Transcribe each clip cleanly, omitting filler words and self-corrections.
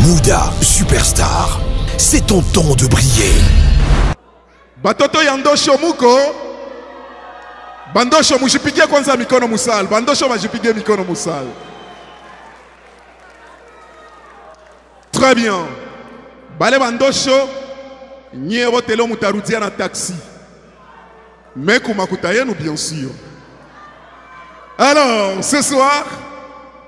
Mouda Superstar, c'est ton temps de briller. Batoto yandosho muko. Bandosho mujipige kwanza mikono musal. Bandosho majipige mikono musal. Très bien. Bale bandosho nyero telo mutarudia na taxi. Mais kumakuta yenu bien sûr. Alors, ce soir,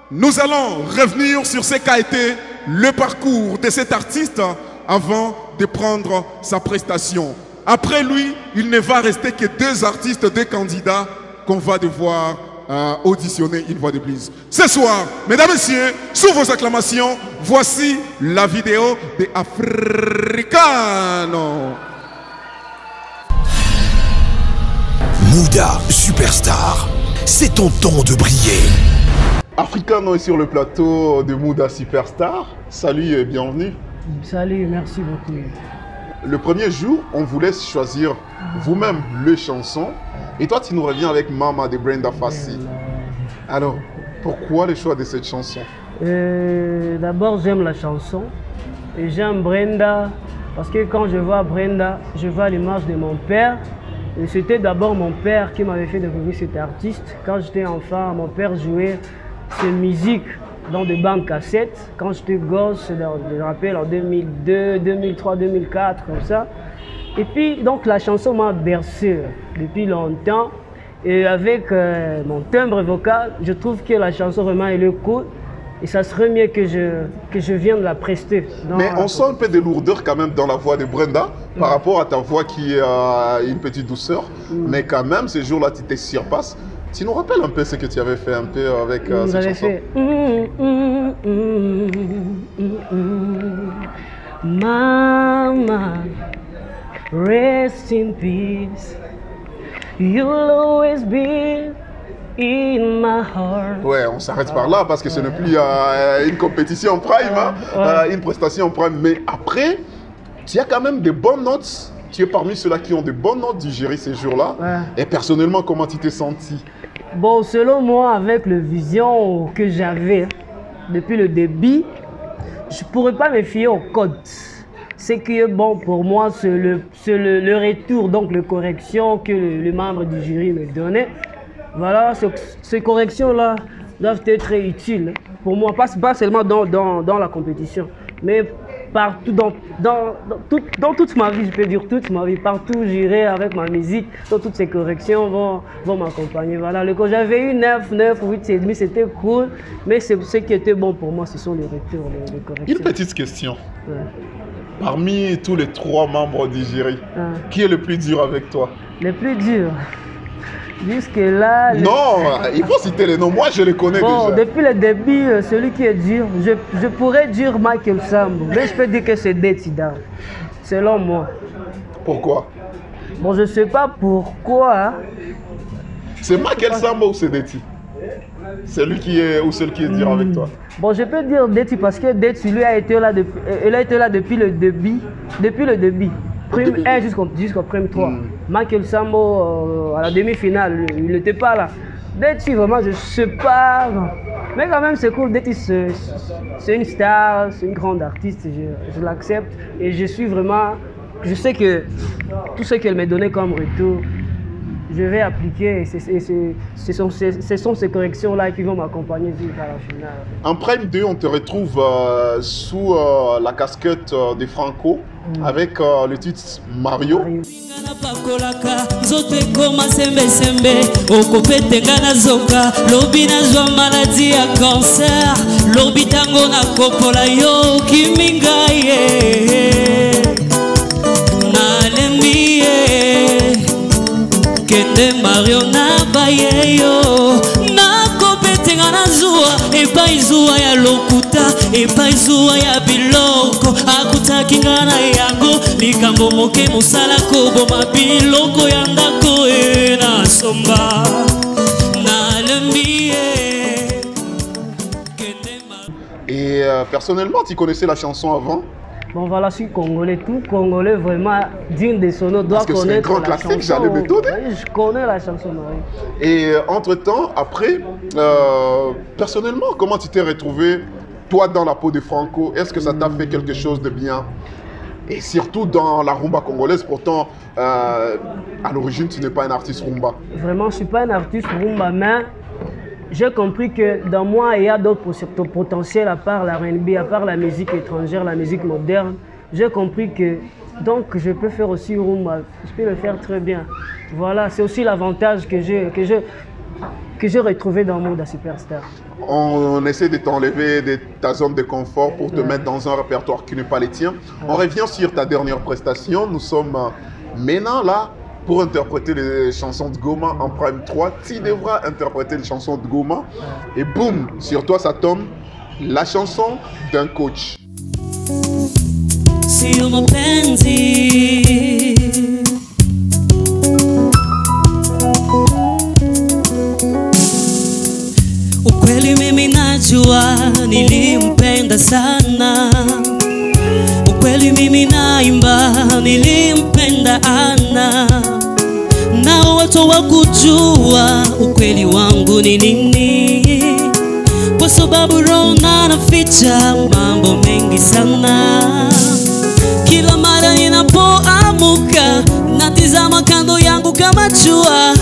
nous allons revenir sur ce qu'a été le parcours de cet artiste avant de prendre sa prestation. Après lui, il ne va rester que deux artistes, deux candidats qu'on va devoir auditionner une fois de plus. Ce soir, mesdames et messieurs, sous vos acclamations, voici la vidéo de Africano. Mouda Superstar, c'est ton temps de briller. Africano est sur le plateau de Mouda Superstar. Salut et bienvenue. Salut, merci beaucoup. Le premier jour, on vous laisse choisir vous-même les chansons. Et toi, tu nous reviens avec Mama de Brenda Fassie. Alors, pourquoi le choix de cette chanson? D'abord, j'aime la chanson. Et j'aime Brenda parce que quand je vois Brenda, je vois l'image de mon père. Et c'était d'abord mon père qui m'avait fait découvrir cet artiste. Quand j'étais enfant, mon père jouait cette musique dans des bandes cassettes. Quand j'étais gosse, je me rappelle en 2002, 2003, 2004, comme ça. Et puis, donc la chanson m'a bercé depuis longtemps. Et avec mon timbre vocal, je trouve que la chanson vraiment elle est cool. Et ça serait mieux que je vienne la prester. Mais on sent un peu de lourdeur quand même dans la voix de Brenda par rapport à ta voix qui a une petite douceur. Mais quand même, ce jour-là, tu te surpasses. Tu nous rappelles un peu ce que tu avais fait un peu avec cette chanson? Fait Mama, rest in peace. You'll always be in my heart. Ouais, on s'arrête par là parce que ce n'est plus une compétition en prime, une prestation en prime. Mais après, tu as quand même des bonnes notes. Tu es parmi ceux-là qui ont des bonnes notes digérées ces jours-là. Et personnellement, comment tu t'es senti? Bon, selon moi, avec le vision que j'avais depuis le début, je ne pourrais pas me fier au code. Ce qui est bon pour moi, c'est le retour, donc les corrections que les membres du jury me donnaient. Voilà, ces corrections-là doivent être utiles pour moi, pas seulement dans la compétition, mais partout, dans toute ma vie, je peux dire toute ma vie, partout où j'irai avec ma musique, toutes ces corrections vont m'accompagner. Voilà, j'avais eu 9, 8,5, c'était cool, mais ce qui était bon pour moi, ce sont les retours, les corrections. Une petite question. Parmi tous les 3 membres du jury, qui est le plus dur avec toi? Le plus dur? Jusque-là... Non, il faut citer les noms. Moi, je les connais déjà. Depuis le début, celui qui est dur, je pourrais dire Michael Sambo. Mais je peux dire que c'est Dirty Down, selon moi. Pourquoi? Bon, je ne sais pas pourquoi. C'est Michael Sambo ou c'est Dirty? C'est lui qui est ou celle qui est dur avec toi? Bon, je peux dire Dirty parce que Dirty, lui, a été là depuis le début. Depuis le début. Prime 1 jusqu'au prime 3. Michael Sambo, à la demi-finale, il n'était pas là. Dirty, vraiment, je ne sais pas. Mais quand même, c'est cool. Dirty, c'est une star, c'est une grande artiste. Je l'accepte. Et je suis vraiment... Je sais que tout ce qu'elle m'a donné comme retour, je vais appliquer. Ce sont ces corrections-là qui vont m'accompagner jusqu'à la finale. En Prime 2, on te retrouve sous la casquette de Franco avec le titre Mario. Kende Mario na bayeyo na kopetenga na zuwa epai zuwa ya lokuta epai zuwa ya biloko akutaki nga na yango likambo moke mosala koboma biloko ya ndako na somba na lembi Kende Mario. Et personnellement, tu connaissais la chanson avant? Bon voilà, je suis congolais, tout congolais vraiment digne de son nom doit connaître la chanson. Parce que c'est un grand classique, j'allais me donner. Oui, je connais la chanson. Oui. Et entre-temps, après, personnellement, comment tu t'es retrouvé toi dans la peau de Franco, est-ce que ça t'a fait quelque chose de bien? Et surtout dans la rumba congolaise, pourtant, à l'origine, tu n'es pas un artiste rumba. Vraiment, je ne suis pas un artiste rumba, mais j'ai compris que dans moi, il y a d'autres potentiels à part la R&B, à part la musique étrangère, la musique moderne. J'ai compris que donc je peux faire aussi rumba, je peux le faire très bien. Voilà, c'est aussi l'avantage que j'ai retrouvé dans Mouda Superstar. On essaie de t'enlever de ta zone de confort pour te mettre dans un répertoire qui n'est pas le tien. On revient sur ta dernière prestation. Nous sommes maintenant là pour interpréter les chansons de Goma en Prime 3. Tu devras interpréter les chansons de Goma. Et boum, sur toi ça tombe la chanson d'un coach. Sio mapenzi ukweli mimi najua nilimpenda sana, ukweli mimi naimba nilimpenda ana, na watu wakujua ukweli wangu ni nini, kwa sababu roho naficha mambo mengi sana. Kila mara ninapoamka natizama kando yangu kama jua,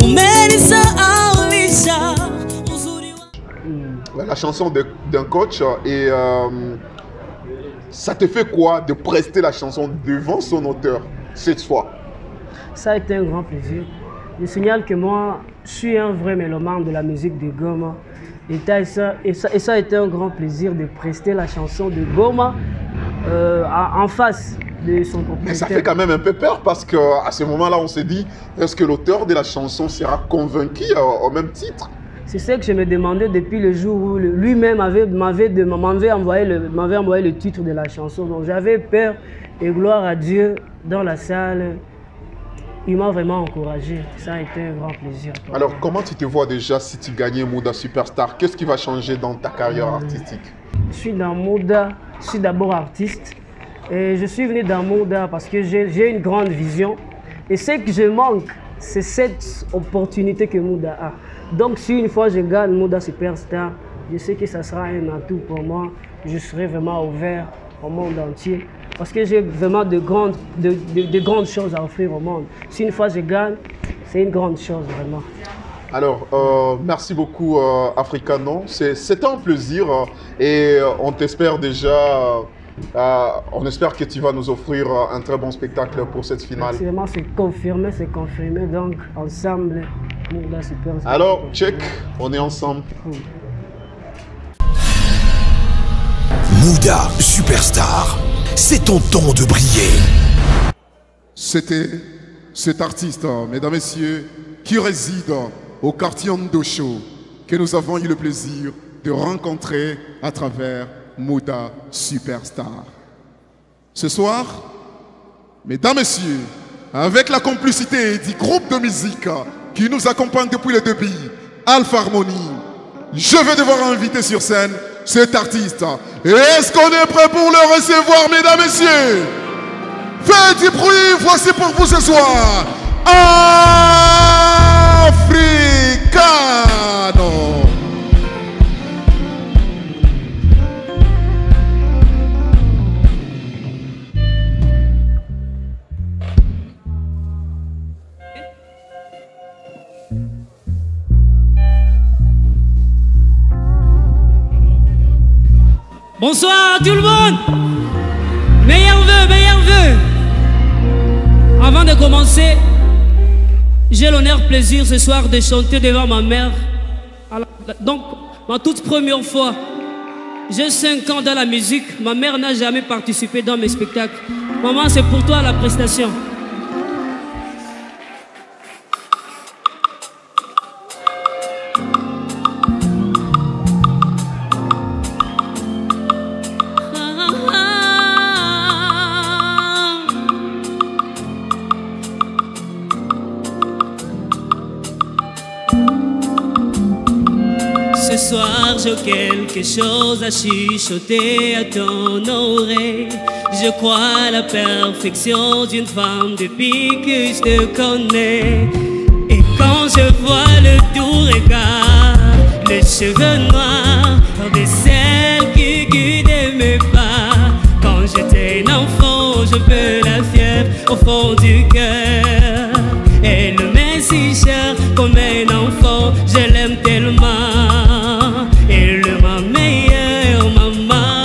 umenisahaulisha uzuri wa... La chanson d'un coach, et ça te fait quoi de prester la chanson devant son auteur cette fois? Ça a été un grand plaisir. Je signale que moi, je suis un vrai mélomane de la musique de Goma. Et ça a été un grand plaisir de prester la chanson de Goma en face de son propriétaire. Mais ça fait quand même un peu peur parce qu'à ce moment-là, on s'est dit, est-ce que l'auteur de la chanson sera convaincu au même titre? C'est ce que je me demandais depuis le jour où lui-même m'avait envoyé le titre de la chanson. Donc j'avais peur, et gloire à Dieu, dans la salle, il m'a vraiment encouragé. Ça a été un grand plaisir. Alors comment tu te vois déjà si tu gagnais Mouda Superstar? Qu'est-ce qui va changer dans ta carrière artistique? Je suis dans Mouda, je suis d'abord artiste. Et je suis venu dans Mouda parce que j'ai une grande vision. Et ce que je manque, c'est cette opportunité que Mouda a. Donc si une fois je gagne Mouda Superstar, je sais que ça sera un atout pour moi. Je serai vraiment ouvert au monde entier. Parce que j'ai vraiment de grandes choses à offrir au monde. Si une fois je gagne, c'est une grande chose vraiment. Alors, merci beaucoup Africano. C'est un plaisir et on t'espère déjà... on espère que tu vas nous offrir un très bon spectacle pour cette finale. Vraiment, c'est confirmé. Donc, ensemble, Mouda Superstar. Alors, check, on est ensemble. Mouda Superstar, c'est ton temps de briller. C'était cet artiste, mesdames et messieurs, qui réside au quartier Ndosho, que nous avons eu le plaisir de rencontrer à travers Mouda Superstar. Ce soir, mesdames et messieurs, avec la complicité du groupe de musique qui nous accompagne depuis le début, Alpha Harmonie, je vais devoir inviter sur scène cet artiste. Est-ce qu'on est prêt pour le recevoir, mesdames et messieurs? Faites du bruit, voici pour vous ce soir, Africano. Bonsoir tout le monde. Meilleurs vœux. Avant de commencer, j'ai l'honneur, plaisir ce soir de chanter devant ma mère. Alors, donc, ma toute première fois, j'ai 5 ans dans la musique. Ma mère n'a jamais participé dans mes spectacles. Maman, c'est pour toi la prestation. Ce soir j'ai quelque chose à chuchoter à ton oreille. Je crois à la perfection d'une femme depuis que je te connais. Et quand je vois le doux regard, les cheveux noirs de celle qui au fond du cœur. Elle m'est si chère comme un enfant, je l'aime tellement. Elle est ma meilleure maman.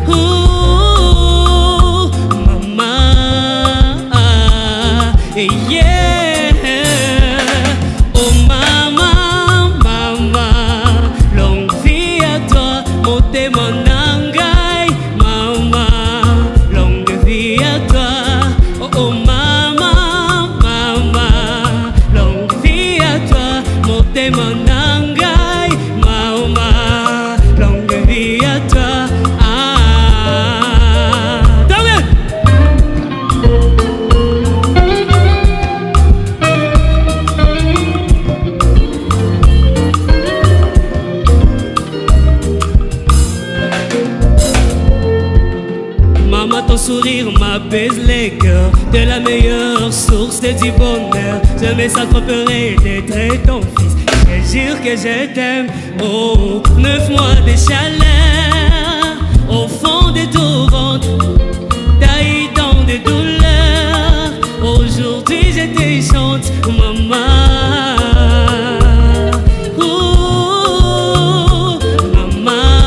Oh, maman, yeah. Oh maman, maman, longue vie à toi, mon témoin. Sourire m'apaise les cœurs, de la meilleure source du bonheur. Jamais ça tromperait d'être ton fils. Je jure que je t'aime. Oh, 9 mois de chaleur au fond de ton ventre, t'as eu tant de douleurs. Aujourd'hui je te chante, maman. Oh, maman,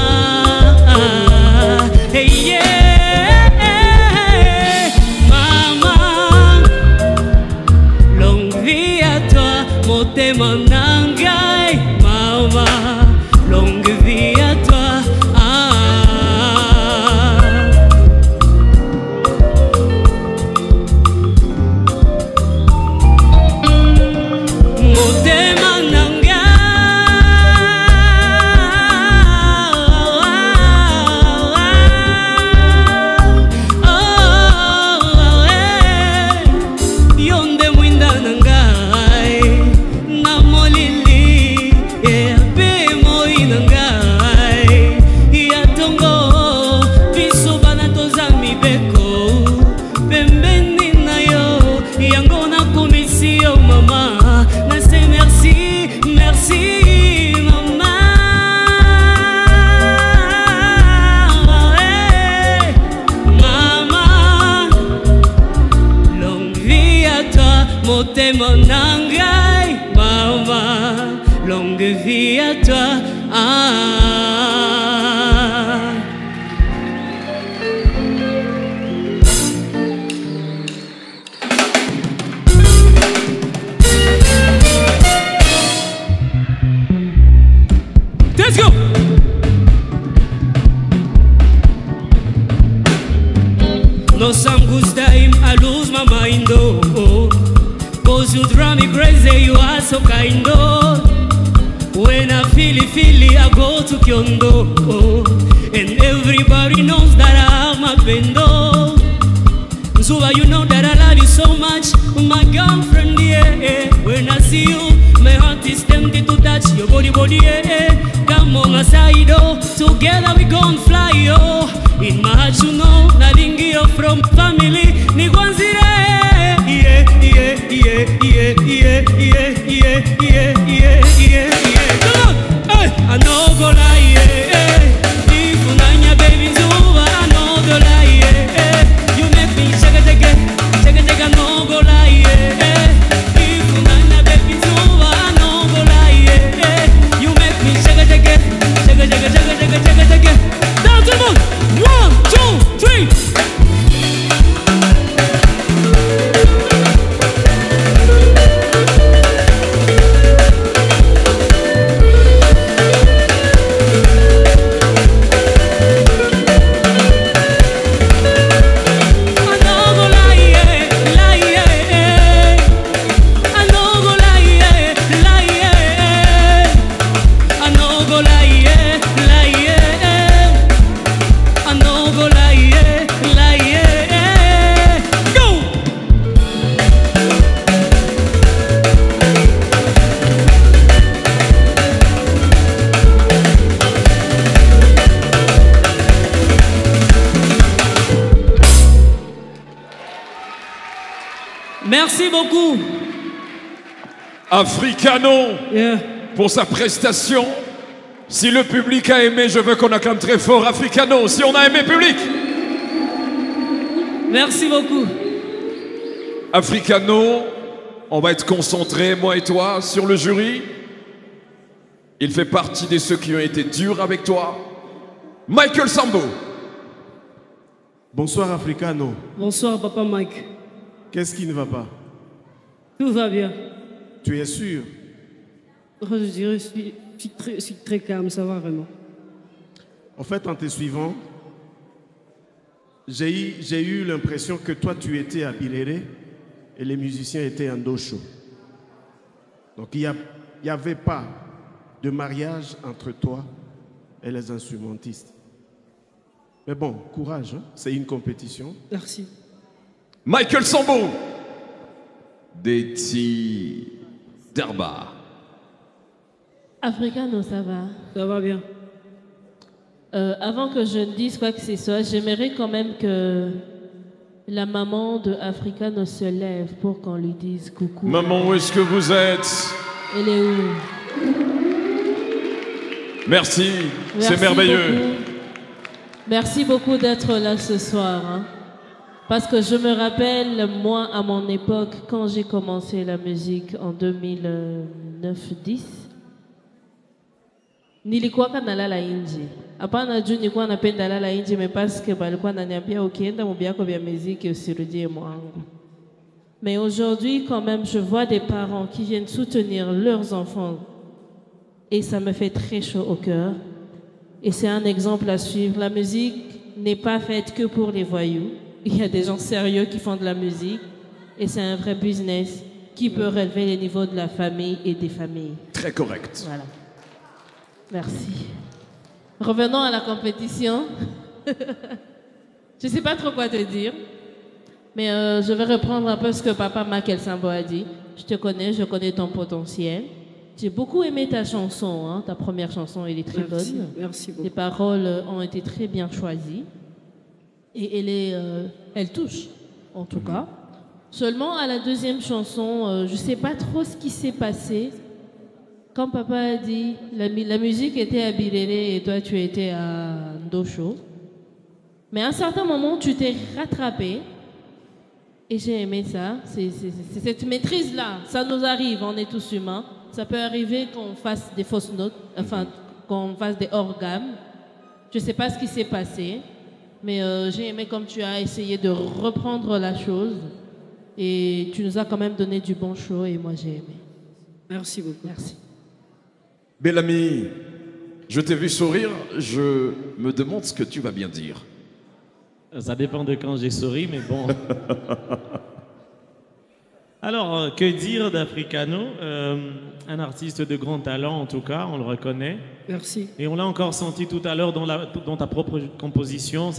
hey, yeah. Mon angai, maman, longue vie à toi. Mon angai, maman, longue vie à toi. Let's go. No some good time I lose my mind, oh. Cause you drive me crazy, you are so kind, oh. When I feel it, I go to Kyondo, oh. And everybody knows that I have my bendo. So you know that I love you so much, my girlfriend, yeah. When I see you, my heart is tempted to touch your body, yeah. Come on, aside, oh. Together we gon' fly, oh. In my heart, you know, nothing you from family, ni Gwanzire. Yeah, yeah, yeah, yeah, yeah, yeah, yeah, yeah, yeah, yeah, yeah. Come on, hey, I know go lie, yeah. If unanya baby zuva, I know go lie, yeah. You make me shaka shaka, shaka shaka, no go lie, yeah. If unanya baby zuva, I know go lie, yeah. You make me shaka shaka, shaka shaka, shaka shaka, shaka shaka. Down to the moon, 1, 2, 3. Merci beaucoup. Africano, yeah. Pour sa prestation. Si le public a aimé, je veux qu'on acclame très fort Africano. Si on a aimé, public. Merci beaucoup. Africano, on va être concentrés, moi et toi, sur le jury. Il fait partie de ceux qui ont été durs avec toi. Michael Sambo. Bonsoir Africano. Bonsoir Papa Mike. Qu'est-ce qui ne va pas? Tout va bien. Tu es sûr? Je dirais, je suis très calme, ça va vraiment. En fait, en te suivant, j'ai eu l'impression que toi, tu étais à Birere et les musiciens étaient en Dosho. Donc, il n'y avait pas de mariage entre toi et les instrumentistes. Mais bon, courage, hein? C'est une compétition. Merci. Michael Sambo. Deti Derba. Africano, ça va? Ça va bien. Avant que je ne dise quoi que ce soit, j'aimerais quand même que la maman de Africano se lève pour qu'on lui dise coucou. Maman, où est-ce que vous êtes? Elle est où? Merci, c'est merveilleux. Beaucoup. Merci beaucoup d'être là ce soir. Hein. Parce que je me rappelle, moi, à mon époque, quand j'ai commencé la musique en 2009-10, nilikuwa kanalala nje. Hapana juu nilikuwa napenda lala nje, mais parce que balikuwa naniambia ukienda mubiako vya musique usirudie mwangu. Mais aujourd'hui, quand même, je vois des parents qui viennent soutenir leurs enfants et ça me fait très chaud au cœur. Et c'est un exemple à suivre. La musique n'est pas faite que pour les voyous. Il y a des gens sérieux qui font de la musique et c'est un vrai business qui peut relever les niveaux de la famille et des familles. Très correct. Voilà. Merci. Revenons à la compétition. Je ne sais pas trop quoi te dire, mais je vais reprendre un peu ce que Papa Michael Sambo a dit. Je te connais, je connais ton potentiel. J'ai beaucoup aimé ta chanson, hein. Ta première chanson, elle est très bonne. Merci beaucoup. Les paroles ont été très bien choisies. Et elle touche, en tout cas. Seulement, à la deuxième chanson, je ne sais pas trop ce qui s'est passé. Comme papa a dit, la musique était à Birere et toi, tu étais à Ndosho. Mais à un certain moment, tu t'es rattrapé. Et j'ai aimé ça. C'est cette maîtrise-là. Ça nous arrive, on est tous humains. Ça peut arriver qu'on fasse des fausses notes, enfin, qu'on fasse des hors-gamme. Je ne sais pas ce qui s'est passé. Mais j'ai aimé comme tu as essayé de reprendre la chose. Et tu nous as quand même donné du bon show et moi j'ai aimé. Merci beaucoup. Merci. Bellamy, je t'ai vu sourire, je me demande ce que tu vas bien dire. Ça dépend de quand j'ai souri, mais bon. Alors, que dire d'Africano? Un artiste de grand talent, en tout cas, on le reconnaît. Merci. Et on l'a encore senti tout à l'heure dans ta propre composition.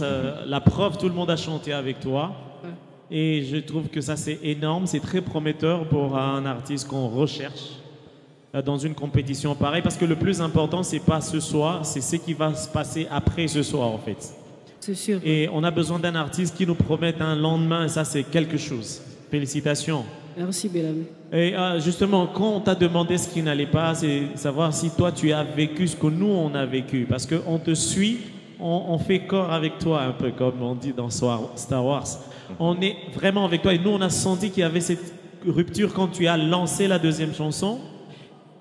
La preuve, tout le monde a chanté avec toi. Ouais. Et je trouve que ça, c'est énorme, c'est très prometteur pour un artiste qu'on recherche dans une compétition pareille. Parce que le plus important, c'est pas ce soir, c'est ce qui va se passer après ce soir, en fait. C'est sûr. Et on a besoin d'un artiste qui nous promette un lendemain, et ça, c'est quelque chose. Félicitations. Merci, Bellamy. Et justement, quand on t'a demandé ce qui n'allait pas, c'est savoir si toi, tu as vécu ce que nous, on a vécu. Parce qu'on te suit, on fait corps avec toi, un peu comme on dit dans Star Wars. On est vraiment avec toi. Et nous, on a senti qu'il y avait cette rupture quand tu as lancé la deuxième chanson.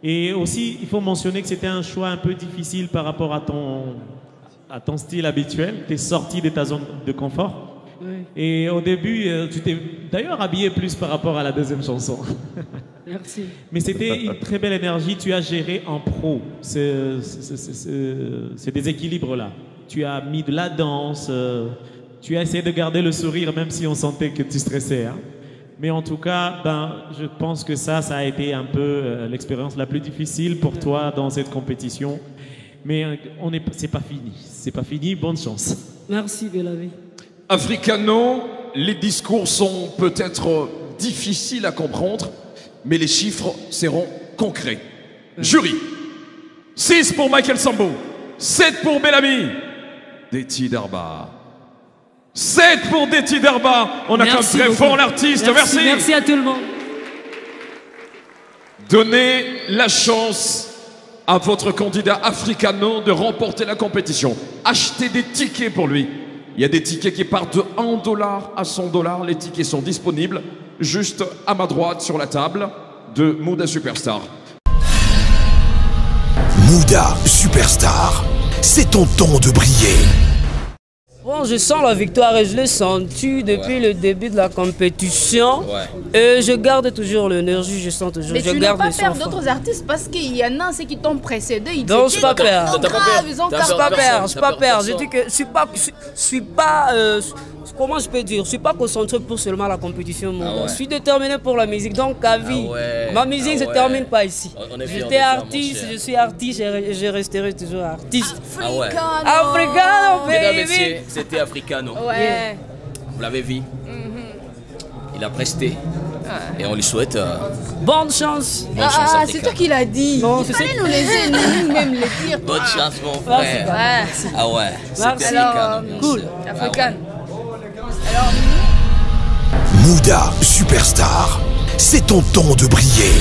Et aussi, il faut mentionner que c'était un choix un peu difficile par rapport à ton style habituel. Tu es sorti de ta zone de confort. Oui. Et au début, tu t'es d'ailleurs habillé plus par rapport à la deuxième chanson. Merci. Mais c'était une très belle énergie. Tu as géré en pro ces déséquilibres-là. Tu as mis de la danse. Tu as essayé de garder le sourire, même si on sentait que tu stressais. Hein. Mais en tout cas, je pense que ça a été un peu l'expérience la plus difficile pour toi dans cette compétition. Mais c'est pas fini. C'est pas fini. Bonne chance. Merci, Bellamy. Africano, les discours sont peut-être difficiles à comprendre, mais les chiffres seront concrets. Jury, 6 pour Michael Sambo, 7 pour Bellamy, Deti Derba. 7 pour Deti Derba. On acclame très beaucoup. fort l'artiste. Merci. Merci à tout le monde. Donnez la chance à votre candidat Africano de remporter la compétition. Achetez des tickets pour lui. Il y a des tickets qui partent de $1 à $100. Les tickets sont disponibles juste à ma droite sur la table de Mouda Superstar. Mouda Superstar, c'est ton temps de briller. Bon, je sens la victoire et je l'ai senti depuis le début de la compétition. Et je garde toujours l'énergie, je sens toujours. Mais je tu garde n'as pas le peur sang-froid. d'autres artistes parce qu'il y en a ceux qui t'ont précédé. Ils Donc, je suis pas peur. Je suis pas peur. Je dis que je suis pas comment je peux dire, je suis pas concentré pour seulement la compétition. Je suis déterminé pour la musique. Donc, à vie, ma musique ne se termine pas ici. J'étais artiste, je suis artiste et je resterai toujours artiste. Africano, baby. Mesdames, messieurs, c'était Africano. Ouais. Vous l'avez vu. Il a presté. Et on lui souhaite bonne chance. C'est toi qui l'as dit. Non, il fallait nous laisser nous-mêmes le dire. bonne chance, mon frère. Ah ouais, c'était Africano. Cool. African. Mouda Superstar, c'est ton temps de briller.